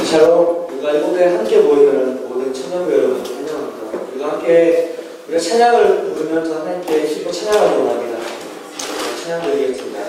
샬롬, 우리가 이곳에 함께 모이는 모든 찬양부 여러분 찬양합니다. 우리가 함께 우리가 찬양을 부르면서 하나님께 힘을 찬양하기 원합니다. 찬양 드리겠습니다.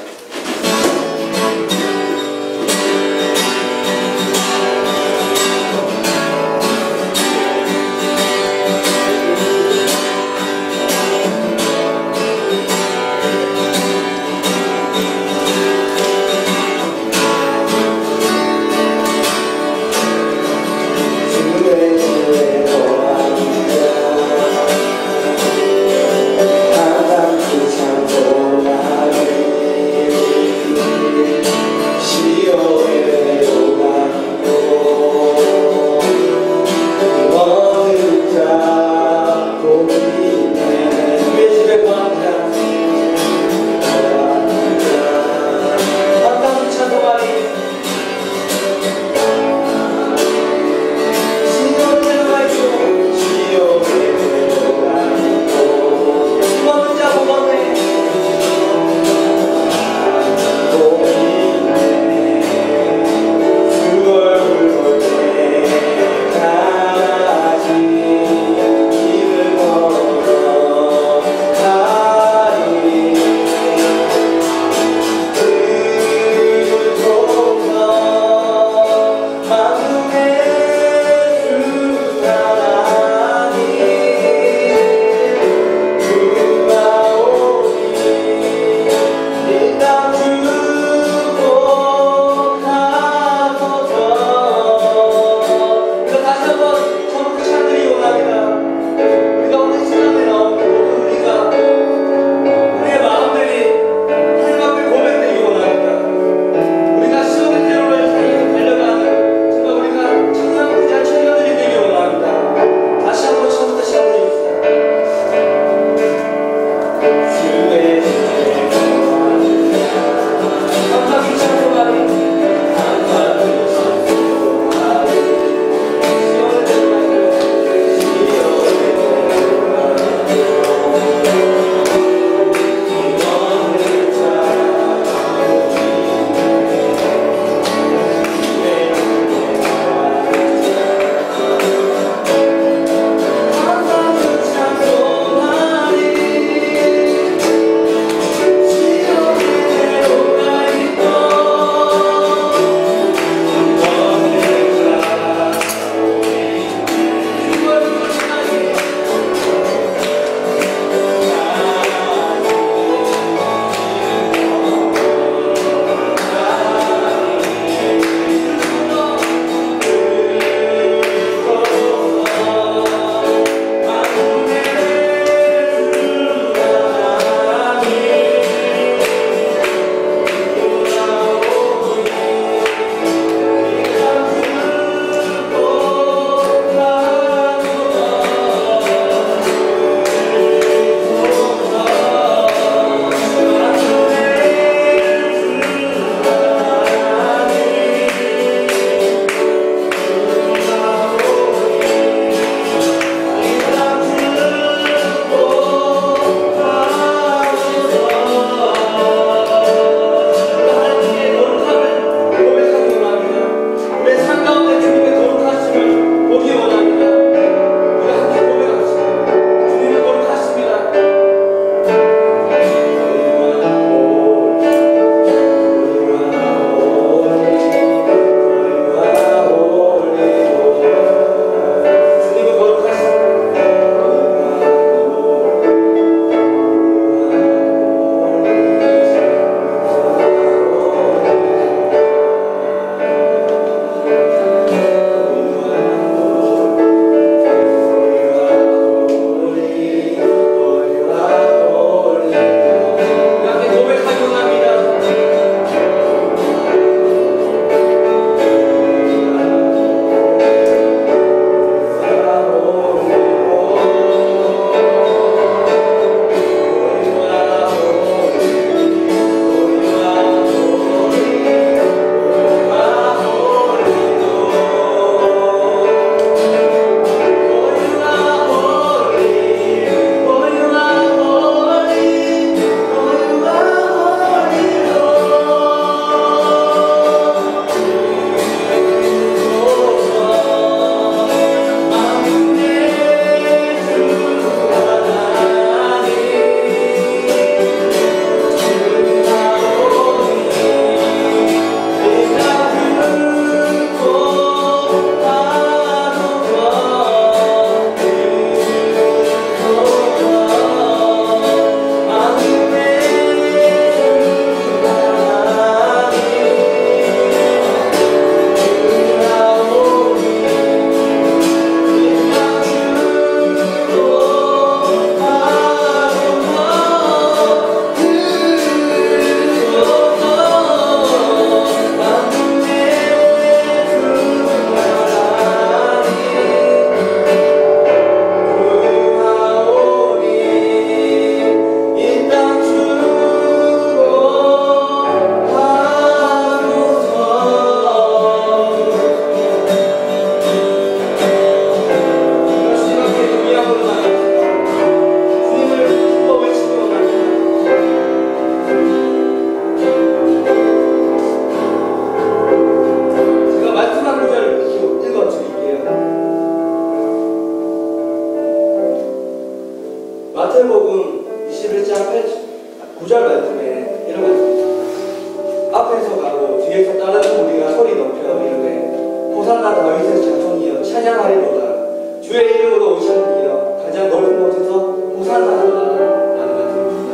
호산나 다윗의 자손이여 찬양하리로다. 주의 이름으로 오셨느니여 가장 넓은 곳에서 호산나 하리로다 라는 말씀입니다.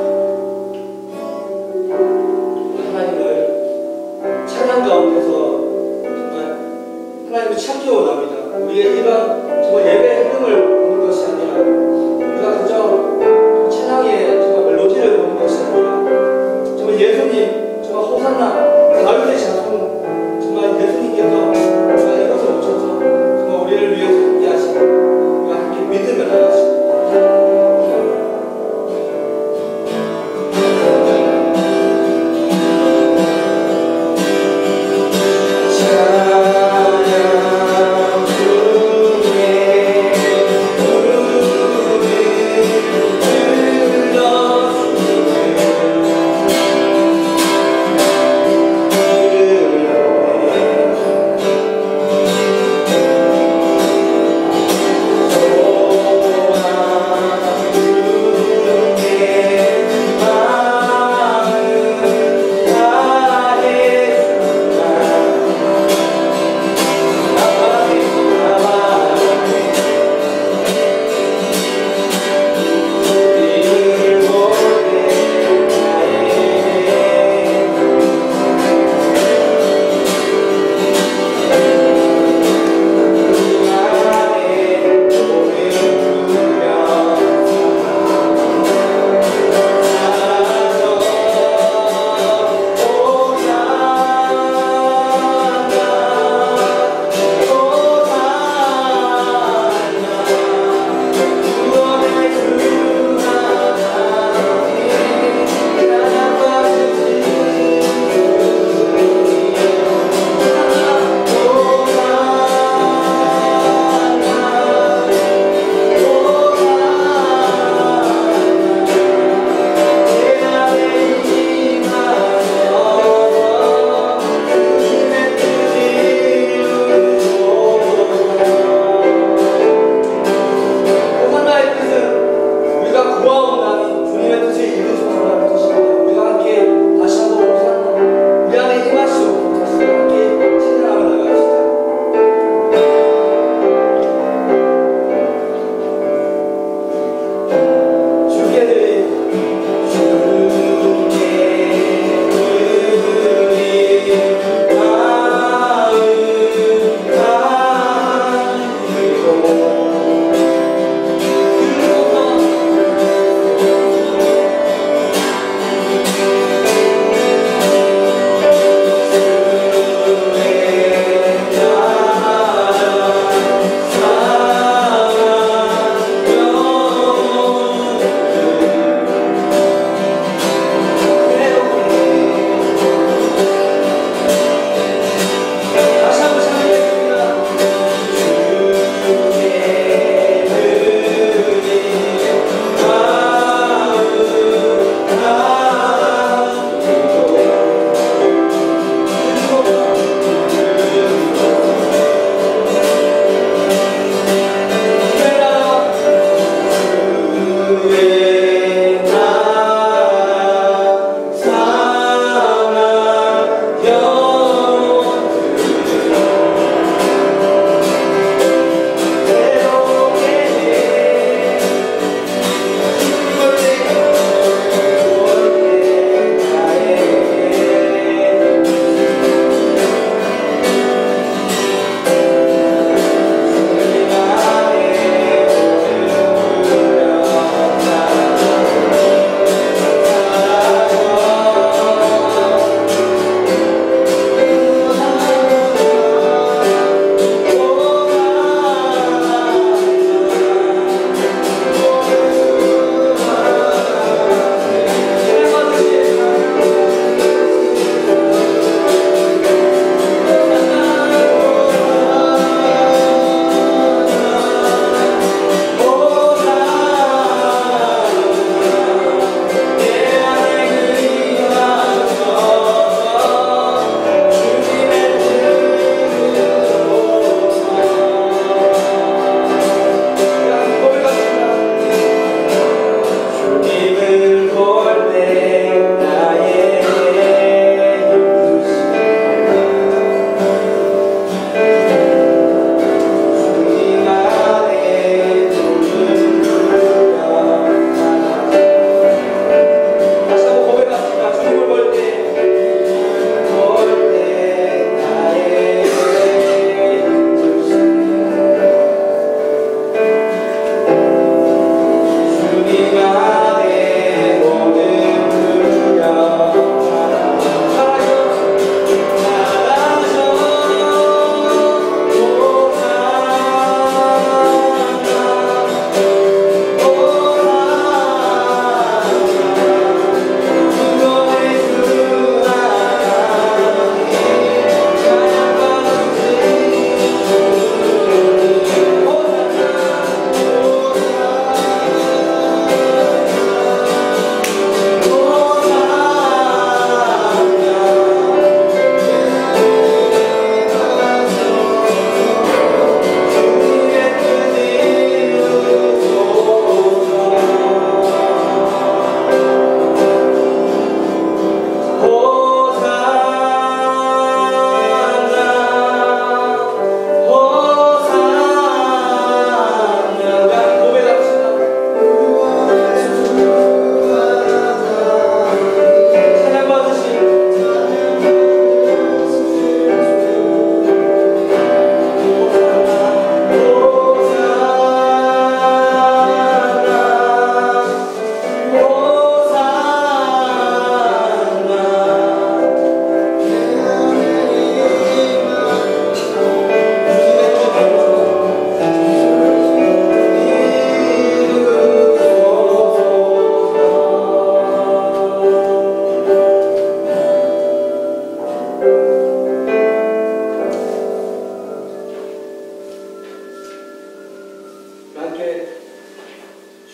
하나님을 찬양 가운데서 정말 하나님을 찾기 원합니다. 우리의 이런 정말 예배 흐름을 보는 것이 아니라 우리가 그저 찬양의 정말 멜로디를 보는 것이 아니라 정말 예수님, 정말 호산나 다윗의 자손, 정말 예수님께서 정말 이곳에 오셔서 정말 우리를 위해서 함께 하시고 우리가 함께 믿으며 나가시고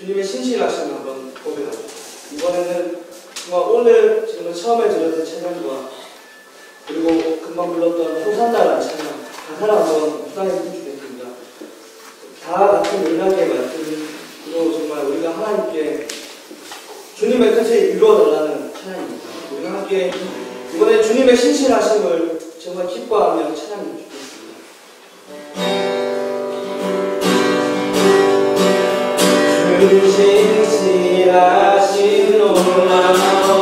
주님의 신실하심을 한번 고백합니다. 이번에는 정말 오늘 지금 처음에 들었던 찬양과 그리고 금방 불렀던 호산나라는 찬양 가사를 한번 묵상해 주시겠습니다. 다 같은 은하계 말씀으로 정말 우리가 하나님께 주님의 뜻을 이루어달라는 찬양입니다. 우리가 함께 이번에 주님의 신실하심을 정말 기뻐하며 찬양해 주시겠습니다. 주님 신실하심 놀라워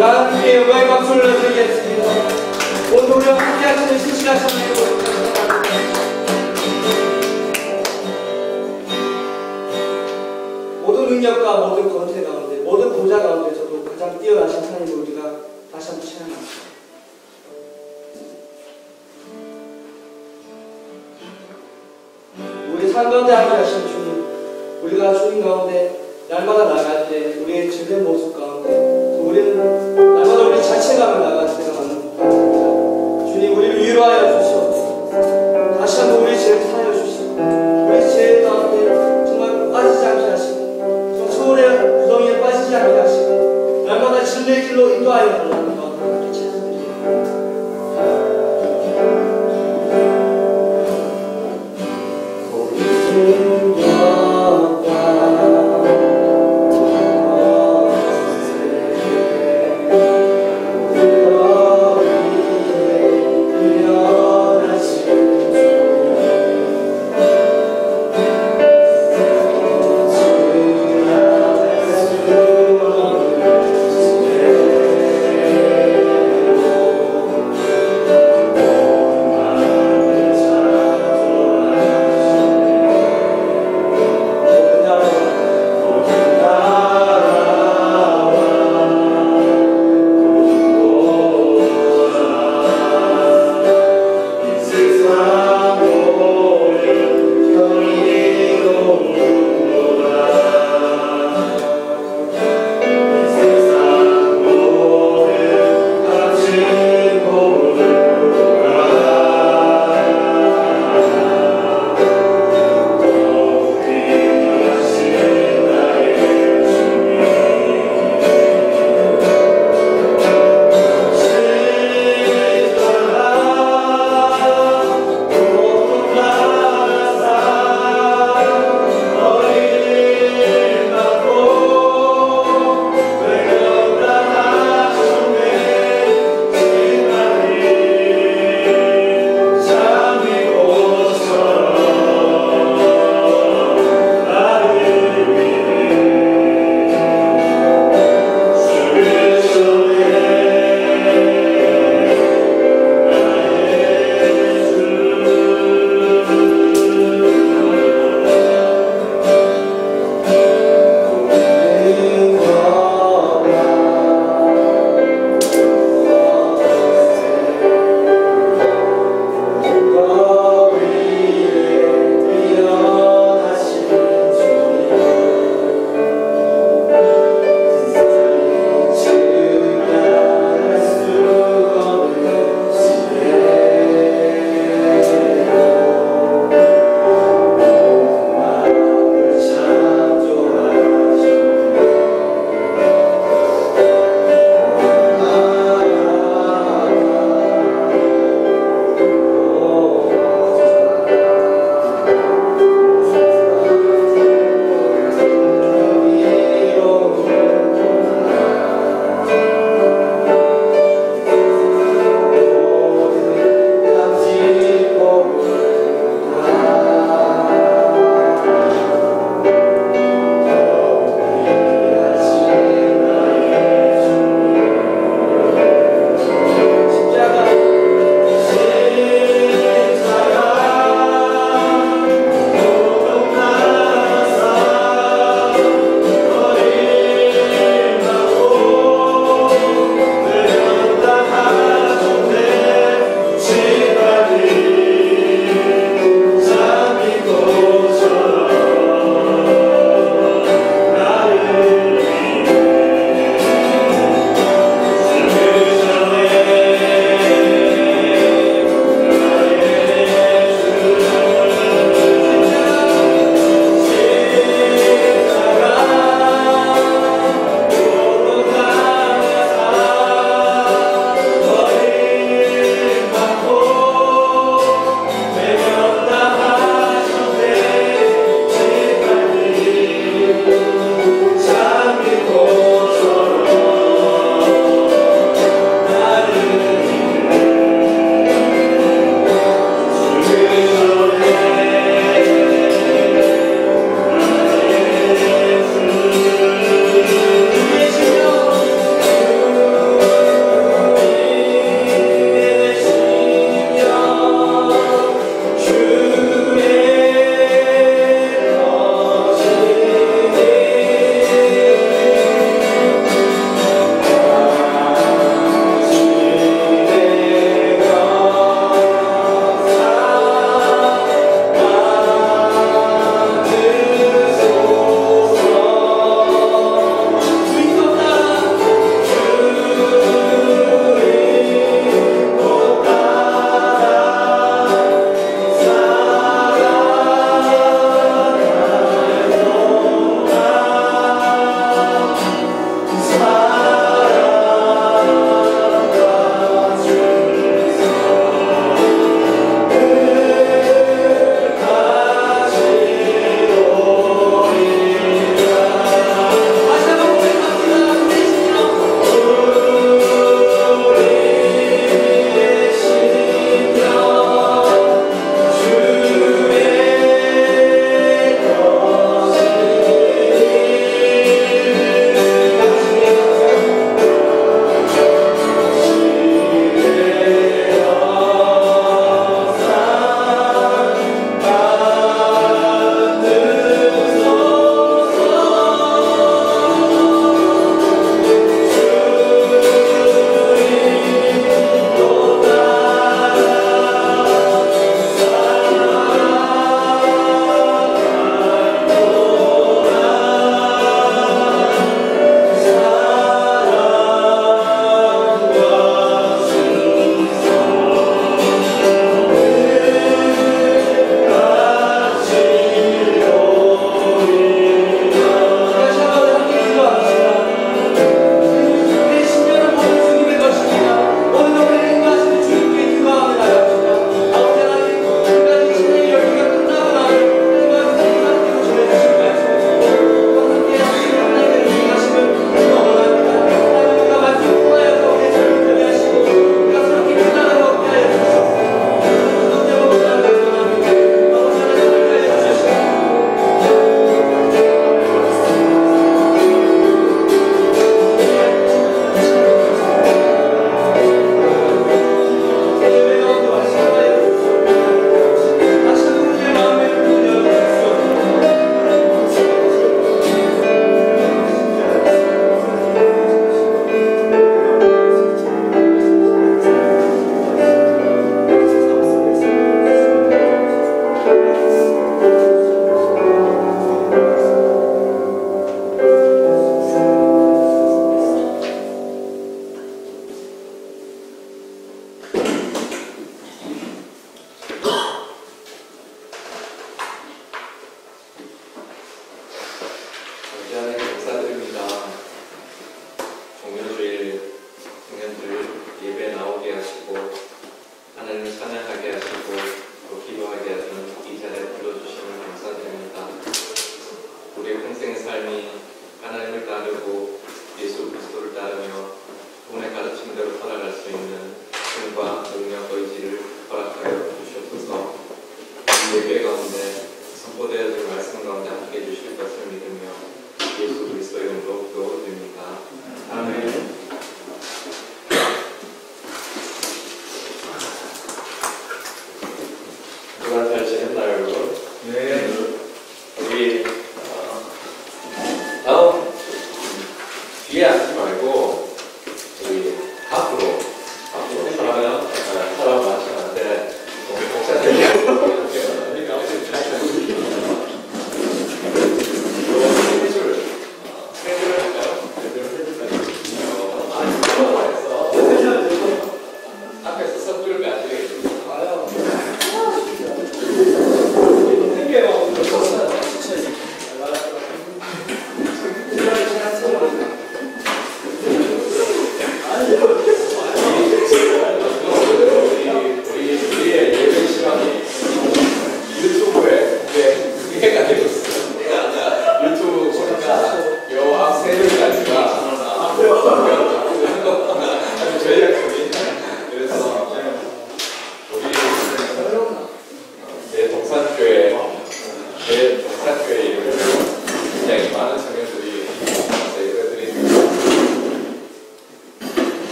하나님께 영광의 박수를 드리겠습니다. 오늘 우리와 함께 하시는 신실한 성령으로 모든 능력과 모든 권세 가운데 모든 보좌 가운데서도 가장 뛰어나신 하나님을 우리가 다시 한번 찬양합니다. 우리 삶 가운데 함께 하시는 주님, 우리가 주님 가운데 날마다 나갈 때 우리의 죄된 모습 가운데 우리는 날마다 우리 자체감을 나갈 때가 많은 것 같습니다. 주님, 우리를 위로하여 주시옵소서. 다시 한번 우리 죄를 사하여 주시고 우리 죄 가운데 정말 빠지지 않게 하시고 소원의 구덩이에 빠지지 않게 하시고 날마다 진리의 길로 인도하여 달라는 것 함께 찬양드립니다. Yeah.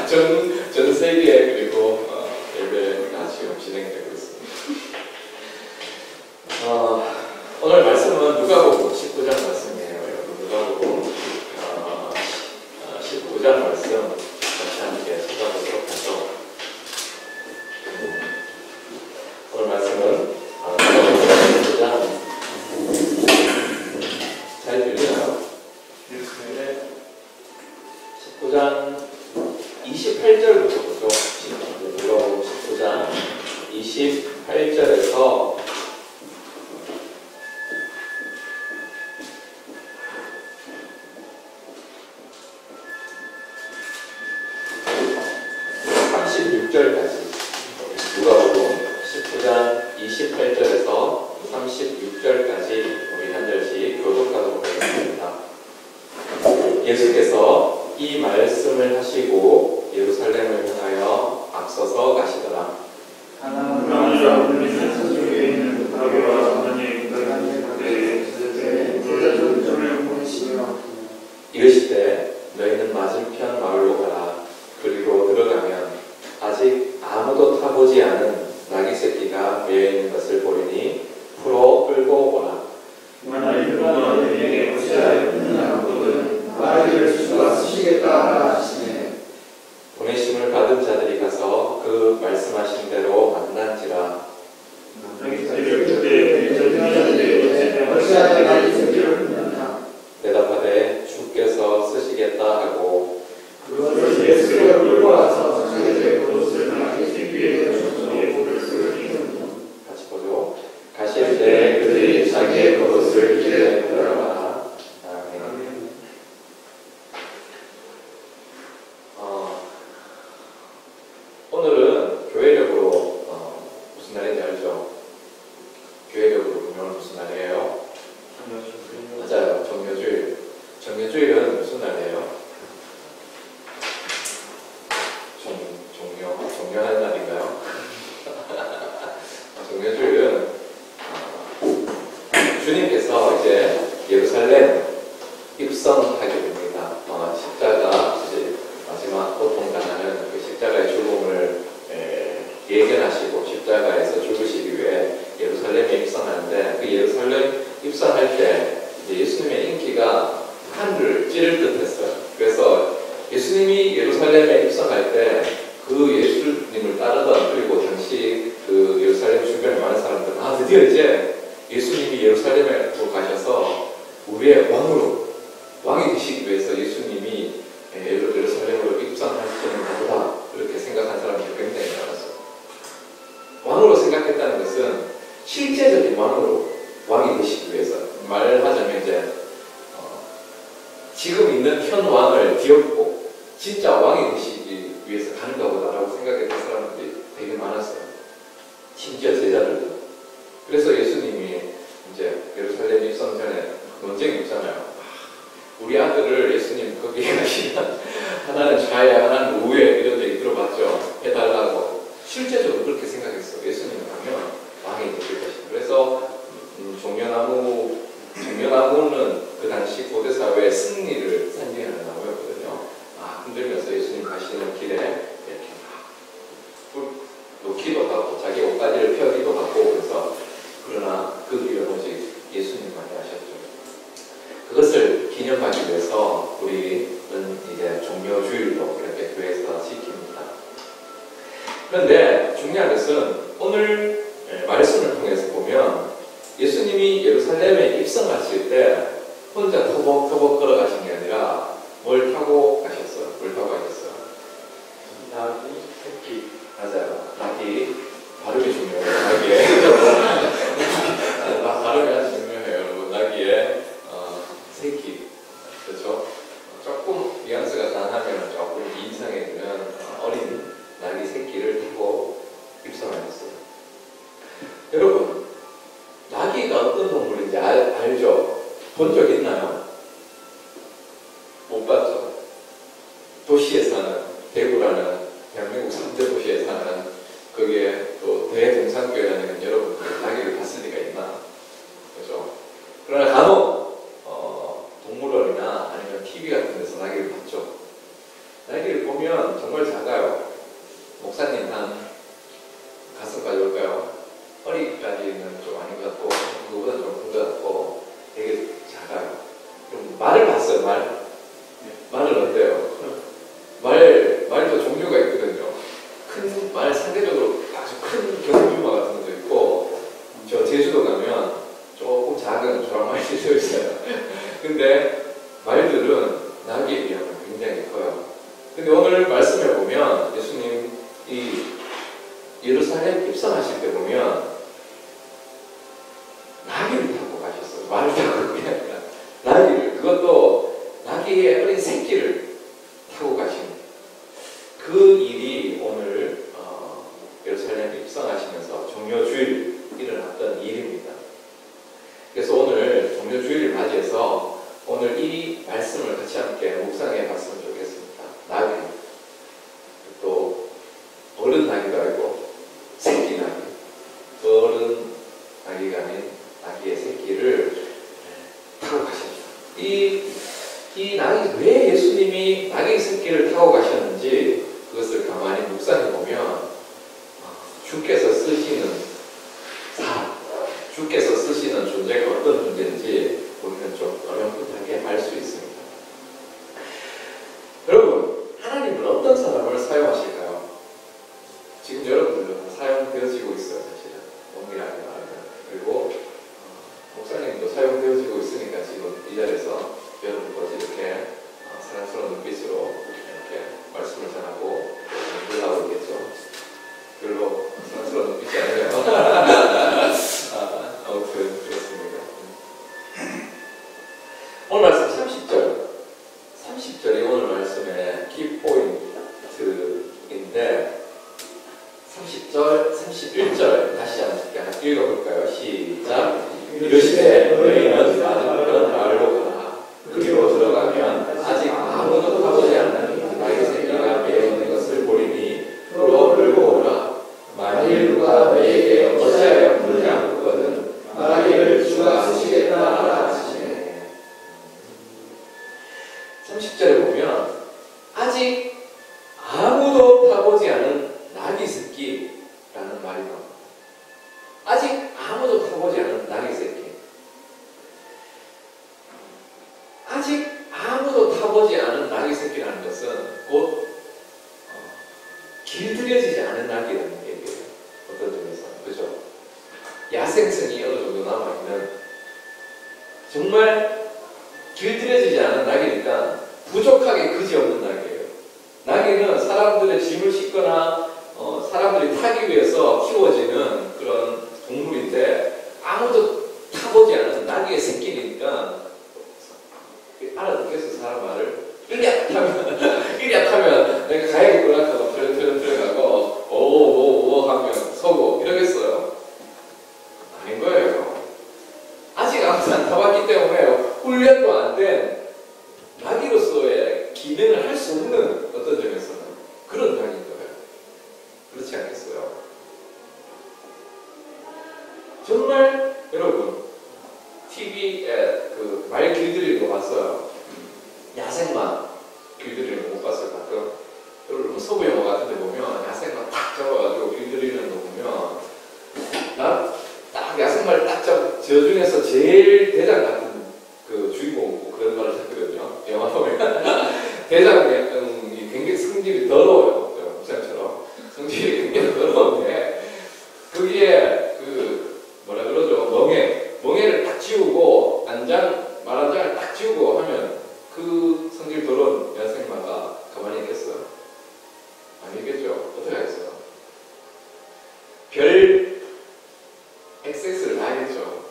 전 세계 그리고 예배가 지금 진행되고 있습니다. 오늘 말씀은 누가복음 19장 말씀이에요. 여러분 누가복음 19장 말씀 같이 함께 찾아보도록 하죠. 오늘 말씀은 누가복음 19장 잘 들리나요? 네. 19장 28절부터 보죠. 누가복음 19장 28절에서 36절까지 누가복음 19장 28절에서 36절까지 우리 한 절씩 교독하도록 하겠습니다. 예수께서 이 말씀을 하시고 예루살렘을 향하여 앞서서 가시더라. 이르시되 너희는 맞은편 마을로 가라. 그리로 들어가면 아직 아무도 타보지 않은 나귀 새끼가 매여 있는 것을 보리니 풀어 끌고 오라. 만일 누가 너희에게 어찌하였느냐 하거든 나귀를 주가 쓰시겠다 하시네. 보내심을 받은 자들이 가서 그 말씀하신 대로 만난지라. 대답하되 주께서 쓰시겠다 하고 그것을 예수께로 끌고 와서 자기들의 겉옷을 나귀 새끼에게 주어서 예복을 쓰고 같이 보죠. 가실 때 그들이 자기의 겉옷을 길에 끌어가라. 아멘. 오늘은 교회력으로 무슨 날인지 알죠? 교회력으로 보면 무슨 날이에요? 맞아요. 정묘주일. 정묘주일은 무슨 날이에요? 종료하는 날인가요? 정묘주일은 주님께서 이제 예루살렘 입성하게 됩니다. 십자가 이제 마지막 고통당하는 그 십자가의 죽음을 예견하시고 십자가에서 죽으시기 위해 예루살렘에 입성하는데 그 예루살렘 입성할 때 예수님의 인기가 하늘을 찌를 듯했어요. 그래서 예수님이 예루살렘에 입성할 때 그 예수님을 따르던 그리고 당시 그 예루살렘 주변에 많은 사람들은 드디어 이제 예수님이 예루살렘에 가셔서 우리의 왕이 되시기 위해서 예수님이 예루살렘으로 입성하시는 거다 그렇게 생각한 사람들이 굉장히 많았어요. 왕으로 생각했다는 것은 실제적인 왕이 되시기 위해서 말하자면 이제 지금 있는 현 왕을 뒤엎고 진짜 왕이 되시기 위해서 가는가 보다라고 생각했던 사람들이 되게 많았어요. 심지어 제자들도. 그래서 예수님이 이제 예루살렘 입성 전에 논쟁이 있잖아요. 우리 아들을 예수님 거기에 가시면 하나는 좌에 하나는 우에 이런 얘기 들어봤죠. 해달라고. 실제적으로 그렇게 생각했어. 예수님 가면 왕이 되실 것이다. 그래서 종려나무는 그 당시 고대 사회의 승리를 상징하는 나무였거든요. 흔들면서 예수님 가시는 길에 이렇게 막 놓기도 하고 자기 옷가지를 펴기도 하고 그래서 그러나 그 뒤로는 오직 예수님만이 하셨죠. 그것을 기념하기 위해서 우리는 이제 종묘주일로 이렇게 교회에서 지킵니다. 그런데 중요한 것은 오늘 말씀을 통해서 보면 예수님이 예루살렘에 입성하실 때 혼자 터벅터벅 걸어가신 게 아니라 뭘 타고 가셨어요? 뭘 타고 가셨어요? 나귀 새끼. 맞아요. 나귀. 발음이 중요해요. 나귀의. 발음이 아주 중요해요. 여러분. 나귀의 새끼. 그렇죠? 조금 뉘앙스가 강하면 조금 이상해지는 어린 나귀 새끼를 타고 입성하셨어요. 여러분, 나귀가 어떤 동물인지 알죠? 본 적 있나요? 못 봤죠? 도시에 사는, 대구라는 대한민국 3대 도시에 사는 거기에 또 대동산교회 다니는 여러분 나귀를 봤을 리가 있나? 그죠? 그러나 간혹 동물원이나 아니면 TV 같은 데서 나귀를 봤죠. 나귀를 보면 보면 정말 작아요. 목사님 한 가슴까지 올까요? 허리까지는 좀 아닌 것 같고 그거보다 좀 큰 것 같고 되게 작아요. 좀 말을 봤어요. 말은 어때요? 말도 종류가 있거든요. 큰 말 상대적으로 아주 큰 경주마 같은 것도 있고 저 제주도 가면 조금 작은 조랑말이 들어있어요. 근데 말들은 나귀에 비하면 굉장히 커요. 근데 오늘 말씀해 보면 예수님 이 예루살렘 입성하실 때 보면 나귀를 타고 가셨어요. 말을 타고 그게 아니라 나귀를, 그것도 나귀의 어린 새끼를 타고 가신 그 일이 오늘 예루살렘 입성하시면서 종료주일 일어났던 일입니다. 그래서 오늘 종료주일을 맞이해서 오늘 이 말씀을 같이 함께 묵상해 봤으면 좋겠습니다. 나귀, 또 어른 나귀도 아니고 새끼 나귀, 어른 나귀가 아닌 나귀의 새끼를 타고 가셨다. 이 나귀, 왜 예수님이 나귀 새끼를 타고 가셨는지 그것을 가만히 묵상해 보면 주께서 쓰시는 사람, 주께서 쓰시는 존재가 어떤 존재인지 우리는 좀 어렴풋하게 알 수 있습니다. 여러분, 하나님은 어떤 사람을 사용하실까요? 지금 여러분들도 다 사용되어지고 있어요, 사실은. 동일하게 말하면. 그리고 목사님도 사용되어지고 있으니까 지금 이 자리에서 여러분과 이렇게 사랑스러운 눈빛으로 이렇게 말씀을 전하고 올라오고 있겠죠. 별로 사랑스러운 눈빛이 아니에요. 아무튼 그렇습니다. 오늘 말씀 30절이 오늘 말씀의 키포인트인데 30절, 31절 다시 한번 읽어볼까요? 시작. 이르시되 너희는 다른 마을로 가라. 그리로 들어가면 아직 아무도 가보지 않는 나귀 새끼가 매어 있는 것을 보리니 그로 끌고 오라. 만일 누가 너희에게 어찌하여 풀지 않거든 나귀를 주가 쓰시겠다 하라 하시네. 30절에 보면 아직 아무도 타보지 않은 나귀 새끼라는 말이 나옵니다. 아직 아무도 타보지 않은 나귀 새끼. 아직 아무도 타보지 않은 나귀 새끼라는 것은 곧 길들여지지 않은 나귀라는 얘기예요. 어떤 점에서. 그죠? 야생성이 어느 정도 남아있는 정말 길들여지지 않은 나귀니까 부족하게 그지없는 나귀예요. 나귀는 사람들의 짐을 싣거나 사람들이 타기 위해서 키워지는 그런 동물인데 아무도 타보지 않은 나귀의 새끼니까 알아듣겠어. 사람 말을 이리야 타면 내가 가야겠구나 하고 들어가고 오오오 하면 서고 이러겠어요? 아닌 거예요. 아직 아무도 안 타봤기 때문에 훈련도 안 된 나귀로서의 기능을 할 수 없는 어떤 점에서는 그런 나귀인 거예요. 그렇지 않겠어요? 정말 여러분 TV에 그 말 길들이는 거 봤어요? 야생마 길들이는 거 못 봤어요? 가끔 여러분 서부 영화 같은 데 보면 야생마 딱 잡아가지고 길들이는 거 보면 난 딱 야생마를 딱 잡아 저 중에서 제일 대장 같은 그 주인공 그런 말을 했거든요. 영화 보면 대장이 굉장히 성질이 더러워요. 목사님처럼 성질이 굉장히 더러운데 거기에 그 뭐라 그러죠? 멍에를 딱 지우고 말 한 장을 딱 지우고 하면 그 성질 더러운 야생마가 가만히 있겠어요? 아니겠죠? 어떻게 하겠어요? 별 XX를 다 하겠죠.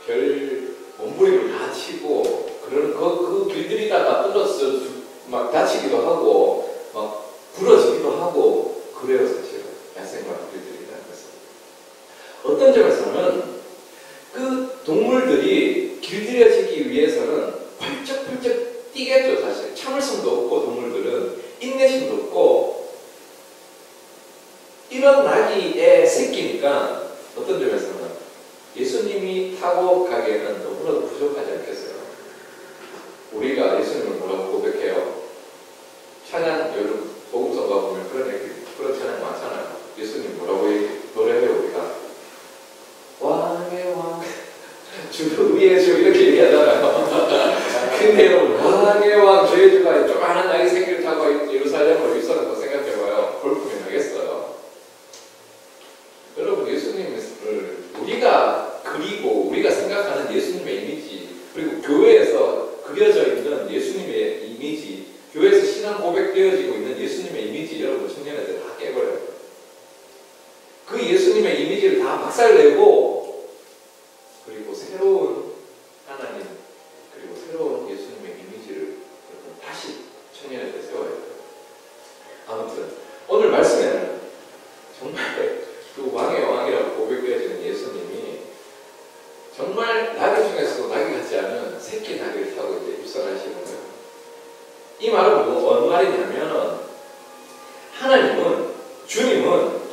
별 몸부림을 다 치고 그런 그 길들이다가 떨어져 막 다치기도 하고 막 부러지기도 하고 그래요. 사실은 야생마 길들이라는 것은 어떤 점에서는 그 동물들이 길들여지기 위해서는 펄쩍펄쩍 뛰겠죠. 사실 참을성도 없고 동물들은 인내심도 없고 이런 나귀의 새끼니까 어떤 점에서는 예수님이 타고 가기에는 너무나도 부족하지 않겠어요? 우리가 예수님을 뭐라고 고백해요? 찬양 여러분 예수님 뭐라고 노래해요 우리가? 왕의 왕 주 위에 주 이렇게 얘기하잖아요. 근데 여러분 왕의 왕 주의 주가 조그마한 나귀 새끼를 타고 예루살렘으로 입성한다고 생각해봐요. 볼품이 나겠어요? 여러분 예수님을 우리가 그리고 우리가 생각하는 예수님의 이미지 그리고 교회에서 그려져 있는 예수님의 이미지 교회에서 신앙 고백되어지고 있는 예수님의 이미지 여러분 청년애들 다 깨버려요. 그 예수님의 이미지를 다 박살내고 그리고 새로운 하나님 그리고 새로운 예수님의 이미지를 다시 청년애들 세워야 돼요. 아무튼 오늘 말씀에는 정말 그 왕의 왕이라고 고백되어지는 예수님이 정말 나귀 중에서도 나귀 같지 않은 새끼 나귀를 타고 이제 입성하시는 거예요. 이 말은 뭔 말이냐면 하나님은 주님은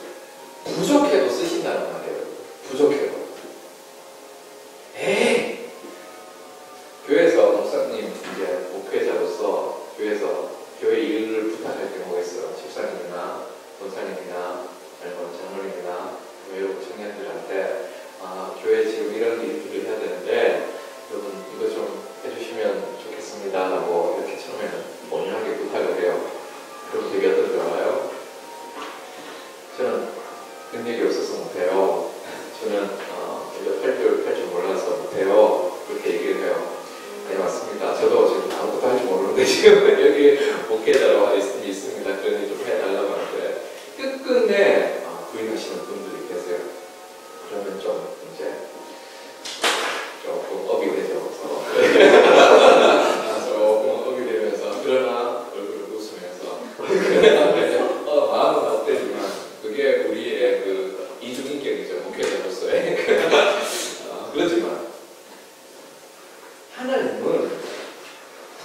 부족해도 쓰신다는 말이에요. 부족해도. 에이 교회에서 목사님 이제 목회자로서 교회에서 교회 일을 부탁할 경우가 있어요. 집사님이나 권사님이나 아니면 장로님이나 여러분 청년들한테 교회 지금 이런 일들을 해야 되는데 여러분 이거 좀 해주시면 좋겠습니다 라고 이렇게 처음에는 온유하게 부탁을 해요. 그럼 되게 어떤 줄 알아요? 저는 능력이 없어서 못해요. 저는 이거 할 줄 몰라서 못해요. 그렇게 얘기를 해요. 네 맞습니다. 저도 지금 아무것도 할 줄 모르는데 지금 여기 목회자로 있습니다. 그러니 좀 해달라고 하는데 끝끝내 부인하시는 분들이 계세요. 그러면 좀 이제 조금 업이 되죠. 조금 업이 되면서 그러나 얼굴을 웃으면서 마음은 업되지만 그게 우리의 그 이중인격이죠. 목회자로서의 그렇지만 하나님은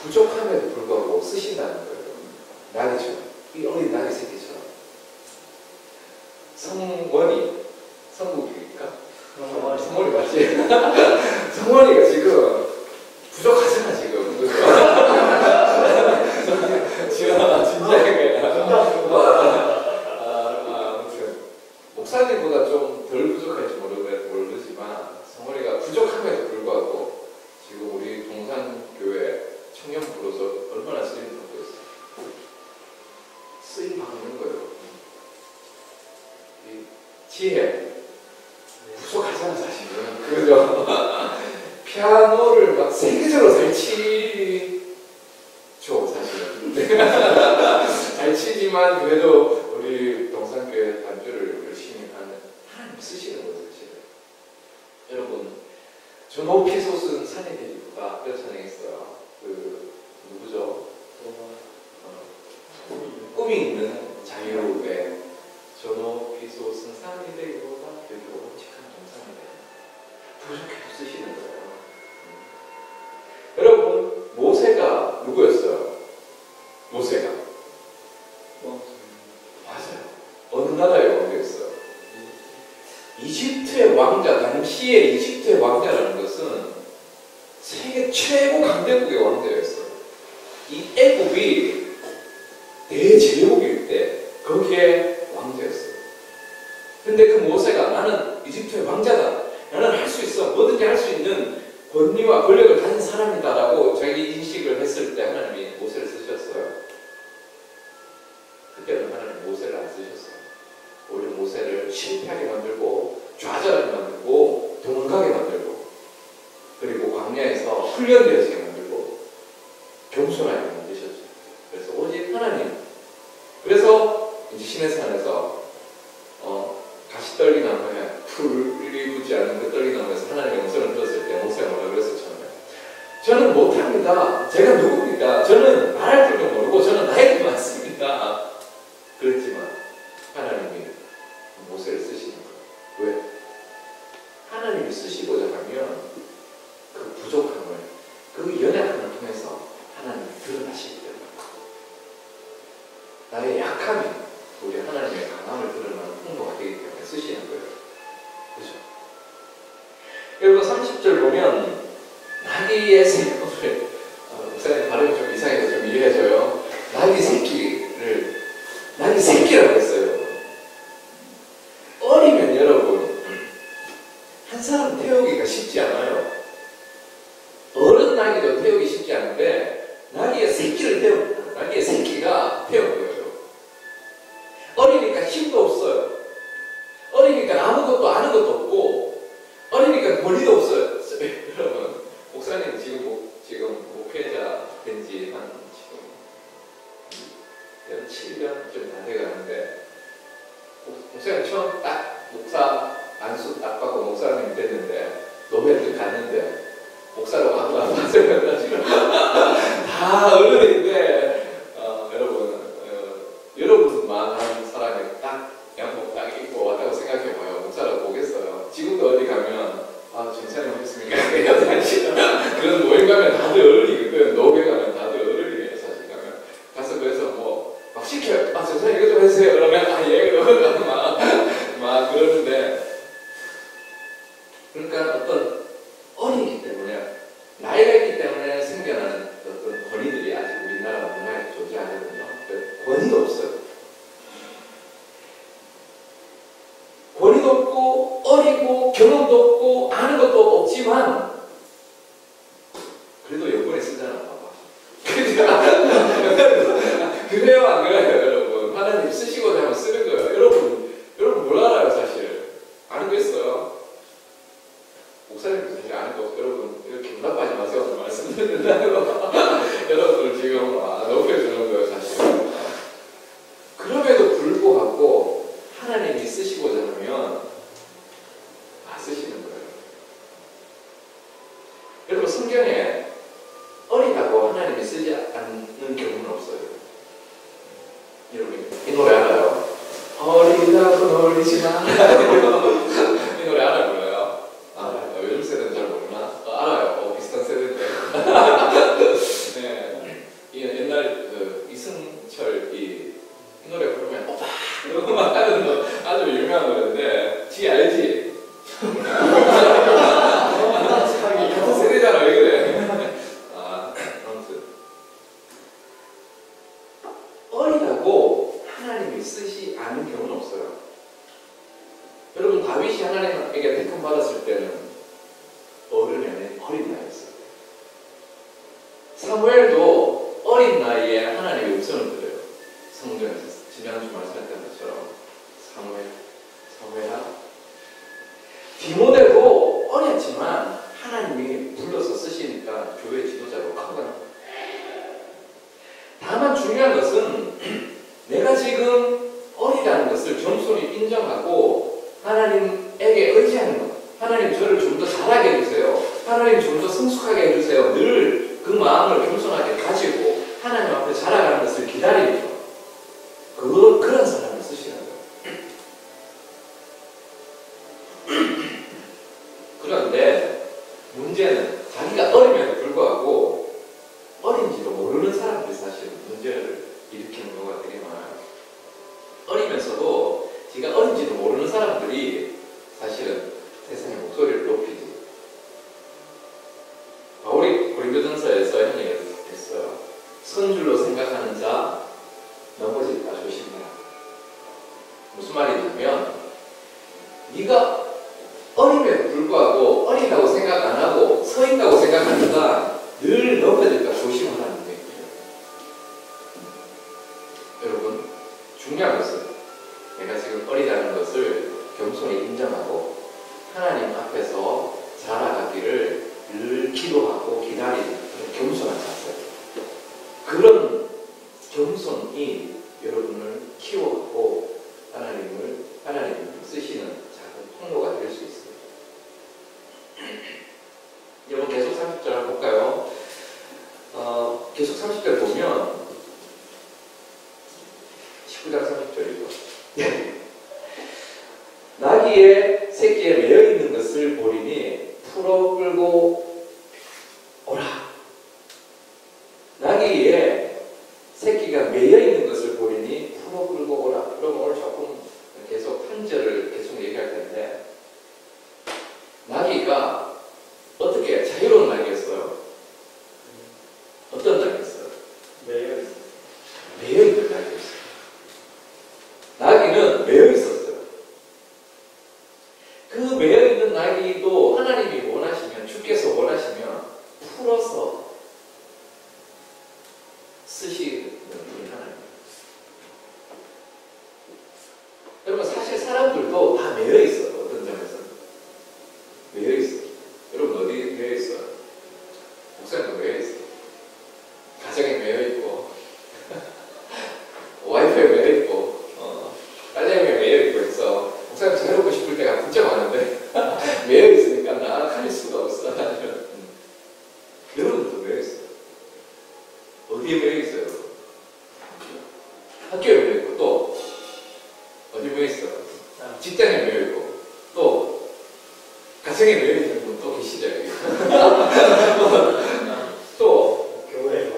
부족함에도 불구하고 쓰신다는 거예요. 나귀처럼 이 어린 나귀 새끼처럼 성원이 성국이니까 성원이 맞지? 성원이가 지금 부족하잖아 지금. 진지하게 아무튼 목사님보다 좀 덜 부족할지 모르지만 성원이가 부족함에도 불구하고 지금 우리 동산교회 청년부로서 얼마나 쓰임을 받고 있어요. 쓰임 받는 거예요. 이 지혜 부족하잖아 사실은. 그죠? 피아노를 막 세계적으로 잘 치죠 사실은. 잘 치지만 그래도 우리 동산교회 단주를 열심히 하는 하나님 쓰시는 거예요 사실은. 여러분 저 높이 솟은 산의 대지부가 몇 찬양했어요. 그 누구죠? 꿈이 있는 자유의 저 높이 솟은 산이 되기보다 여기 오직한 동산이 되는 부족해도 쓰시는 거예요. 여러분 모세가 누구였어요? 모세가 맞아요. 어느 나라의 왕이었어요? 이집트의 왕자. 당시에 이집트의 왕자라는 것은 세계 최고 강대국의 왕자였어요. 이 애국이 대제국일 때 거기에 왕자였어요. 근데 그 모세가 나는 이집트의 왕자다. 나는 할 수 있어. 뭐든지 할 수 있는 권리와 권력을 가진 사람이다라고 자기 인식을 했을 때 하나님이 모세를 쓰셨어요. 그때는 하나님 모세를 안 쓰셨어요. 오히려 모세를 실패하게 만들고 좌절하게 만들고 도망가게 만들고 그리고 광야에서 훈련되어지게 만들고 겸손하게 만드셨죠. 그래서 오직 하나님. 그래서 이제 시내산에서 가시 떨기나무에 풀이 붙지 않은 그 떨기나무에서 하나님의 음성을 들었을 때 모세가 뭐라 그랬어요? 저는 못합니다. 제가 누굽니까? 저는 말할 줄도 모르고 저는 나이도 많습니다. 그렇지만 하나님이 모세를 쓰시는 거예요. 왜? 하나님이 쓰시고자 하면 그 부족함을 그 연약함을 통해서 하나님이 드러나시기 때문에 나의 약함이 우리 하나님의 강함을 드러나는 풍모가 되기 때문에 쓰시는 거예요. 그렇죠? 여러분 30절 보면 나귀의 새끼를 목사님 발음이 좀 이상해서 좀 이해해줘요. 나귀 새끼라고 했어요. 40쯤 다 돼가는데 목사님 처음 딱 목사 안수 딱 받고 목사님 됐는데 노벨을 갔는데 목사로 아무도 안 봤어요. 다 어른인데 여러분만 한 사람이 딱 양복 딱 입고 왔다고 생각해봐요. 목사를 보겠어요. 지금도 어디 가면 전사님 오셨습니까? 그런 모임 가면 다들 어른이거든. 노회 가면 다들 어른이에요. 사실 가면 가서 그래서 막 시켜요. 전사님 이거 좀 해주세요. 그러면 예 그러면 막 그러는데 그러니까 어떤 어리기 때문에 나이가 있기 때문에 생겨나는 어떤 권위들이 아직 우리나라 문화에 존재하거든요. 권위도 없어요. 권위도 없고 어리고 경험도 없고 아는 것도 없지만 그래도 여권에 쓰잖아. 봐봐. 그래요 안 그래요 여러분? 하나님 쓰시고자 하면 쓰는 거예요. 여러분 뭘 알아요 사실? 아는 거 있어요. 목사님도 사실 아는 거 없어요. 여러분 이렇게 문답하지 마세요. 오늘 말씀드린다고 여러분을 지금 높여주는 거예요 사실. 그럼에도 불구하고 하나님이 쓰시고자 하면 쓰시는 거예요. 여러분 성경에 어리다고 하나님이 쓰지 않는 경우는 없어요. 여러분 이 노래 알아요? 어리다고 어리지만 이 노래 알아요? 몰라요? 알아요. 요즘 세대는 잘 모르나? 알아요. 비슷한 세대인데 네. 옛날 이승철 이 노래 부르면 오빠 이러고 막 하는 거 아주 유명한 노래인데 지 알지? 같은 세대잖아. 왜 그래? 아무튼 어리다고 하나님이 쓰지 않은 경우는 없어요. 여러분 다윗이 하나님에게 택함 받았을 때는 어른이 아닌 어린 나이였어요. 사무엘도 어린 나이에 하나님의 음성을 들어요. 성경에서 지난주 말씀했던 것처럼 사무엘아. 디모데도 어렸지만 하나님이 불러서 쓰시니까 교회 지도자로 커가는 거예요. 다만 중요한 것은 내가 지금 어리다는 것을 겸손히 인정하고 하나님에게 의지하는 것. 하나님 저를 좀 더 잘하게 해주세요. 하나님 좀 더 성숙하게 해주세요. 늘 그 마음을 겸손하게 가지고 하나님 앞에 자라가는 것을 기다리는 것. 그런 사람을 쓰시는 거예요. 그런데 문제는 자기가 어림에도 불구하고 어린지도 모르는 사람들이 사실 문제를 일으키는 경우가 되게 많아요. 어리면서도 지가 어린지도 모르는 사람들이 사실은 세상의 목소리를 높이지. 바울이 고린도전서에서 이런 얘기를 했어요. 선줄로 생각하는 자 넘어질까 조심해라. 무슨 말이냐면 네가 어림에도 불구하고 어리다고 생각 안 하고 서 있다고 생각하니까 늘 넘어질까 조심하라는 얘기예요. 여러분 중요한 것은 내가 지금 어리다는 것을 겸손히 인정하고 하나님 앞에서 자라가기를 늘 기도하고 기다리는 겸손한 자세. 그런 겸손이 여러분을 키워가고 하나님을 쓰시는 작은 통로가 될 수 있어요. 여러분 계속 30절 한번 볼까요? 계속 30절 보면 19장 30절이죠. 나귀의 새끼에 매여 있는 것을 보리니 풀어 끌고 오라. 나귀의 새끼가 매여 있는 것을 보리니 풀어 끌고 오라. 그럼 오늘 조금 계속 한 절을 계속 얘기할 텐데 나귀가 어떻게 자유로운 나귀였어요? 어떤 나귀였어요? 매여 있는 나귀였어요. 나귀는 매여 있었어요. 그 매여 있는 나귀도 하나님이 원하시면 주께서 원하시면 풀어서 쓰시는 분이 하나님. 여러분 사실 사람들도 다 매여 있어요. 어떤 점에서 매여 있어요. 여러분 어디 매여 있어요? 목사님도 매여 있어요. 가정에 매여 있고 와이프에 매여 있고 학교에 매여 있고 또 어디 매여 있어? 직장에 매여 있고 또 가정에 매여 있는 분 또 계시죠? 또 교회에